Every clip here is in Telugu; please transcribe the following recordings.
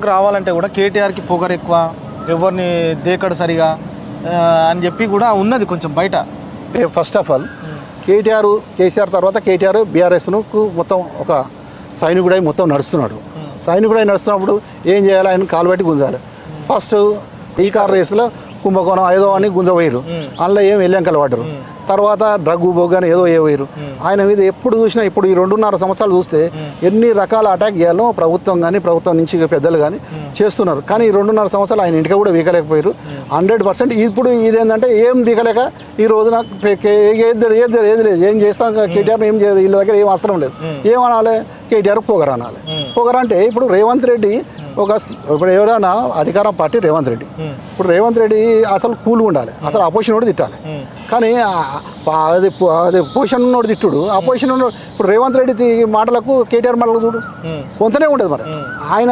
రావాలంటే కూడా కేటీఆర్కి పొగరు ఎక్కువ, ఎవరిని దేకడు సరిగా అని చెప్పి కూడా ఉన్నది కొంచెం బయట. ఫస్ట్ ఆఫ్ ఆల్ కేసీఆర్ తర్వాత కేటీఆర్ బీఆర్ఎస్ను మొత్తం ఒక సైనికుడై మొత్తం నడుస్తున్నాడు. సైనికుడై నడుస్తున్నప్పుడు ఏం చేయాలి, ఆయన కాలు పెట్టి గుంజాలి. ఫస్ట్ ఈ కార్ రేసులో కుంభకోణం ఏదో అని గుంజపోయారు, అందులో ఏం వెళ్ళంకలు పడ్డారు. తర్వాత డ్రగ్ బోగాని ఏదో వేయరు. ఆయన మీద ఎప్పుడు చూసినా ఇప్పుడు ఈ 2.5 సంవత్సరాలు చూస్తే ఎన్ని రకాల అటాక్ చేయాలో ప్రభుత్వం కానీ ప్రభుత్వం నుంచి పెద్దలు కానీ చేస్తున్నారు. కానీ ఈ 2.5 సంవత్సరాలు ఆయన ఇంటికి కూడా వీకలేకపోయారు. 100% ఇప్పుడు ఇదేంటంటే ఏం దిగలేక ఈ రోజున ఏది లేదు, ఏం చేస్తాం కేటీఆర్ ఏం చేయదు, వీళ్ళ దగ్గర ఏం అవసరం లేదు. ఏమనాలి, కేటీఆర్ పొగరు అనాలి. పొగరు అంటే ఇప్పుడు రేవంత్ రెడ్డి ఇప్పుడు ఎవరైనా అధికారం పార్టీ రేవంత్ రెడ్డి. ఇప్పుడు రేవంత్ రెడ్డి అసలు కూల్గా ఉండాలి, అసలు అపోజిషన్ కూడా తిట్టాలి. కానీ అది పొజిషన్ ఉన్నోడు తిట్టుడు, అపోజిషన్ ఉన్నోడు. ఇప్పుడు రేవంత్ రెడ్డి మాటలకు కేటీఆర్ మాటలకు చూడు కొంతనే ఉంటుంది. మరి ఆయన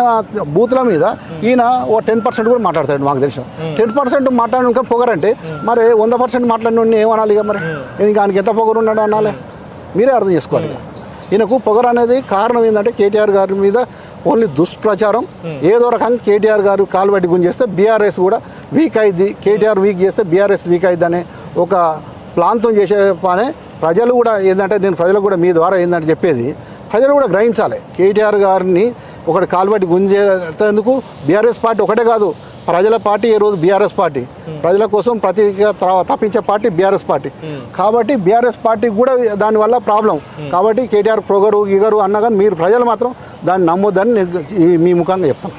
బూతుల మీద ఈయన ఓ 10% కూడా మాట్లాడతాడు. మాకు తెలిసిన 10% మాట్లాడిన పొగరంటే మరి 100% మాట్లాడిన ఏమనాలి? ఇక మరి ఇంకా ఆయనకి ఎంత పొగరు ఉన్నాడు అనాలి, మీరే అర్థం చేసుకోవాలి. ఈయనకు పొగరు అనేది కారణం ఏంటంటే కేటీఆర్ గారి మీద ఓన్లీ దుష్ప్రచారం. ఏదో రకంగా కేటీఆర్ గారు కాలు పెట్టి గుంజేస్తే బీఆర్ఎస్ కూడా వీక్ అయింది, కేటీఆర్ వీక్ చేస్తే బీఆర్ఎస్ వీక్ అయింది అనే ఒక ప్లాన్తో చేసే పనే ప్రజలు కూడా ఏంటంటే, నేను ప్రజలకు కూడా మీ ద్వారా ఏంటంటే చెప్పేది, ప్రజలు కూడా గ్రహించాలి. కేటీఆర్ గారిని ఒకటి కాలు పెట్టి గుంజేందుకు బీఆర్ఎస్ పార్టీ ఒకటే కాదు, ప్రజల పార్టీ ఈ రోజు బీఆర్ఎస్ పార్టీ, ప్రజల కోసం తప్పించే పార్టీ బీఆర్ఎస్ పార్టీ. కాబట్టి బీఆర్ఎస్ పార్టీకి కూడా దానివల్ల ప్రాబ్లం. కాబట్టి కేటీఆర్ పొగరు గిగరు అన్నా కానీ మీరు ప్రజలు మాత్రం దాన్ని నమ్మొద్దని మీ ముఖంగా చెప్తాం.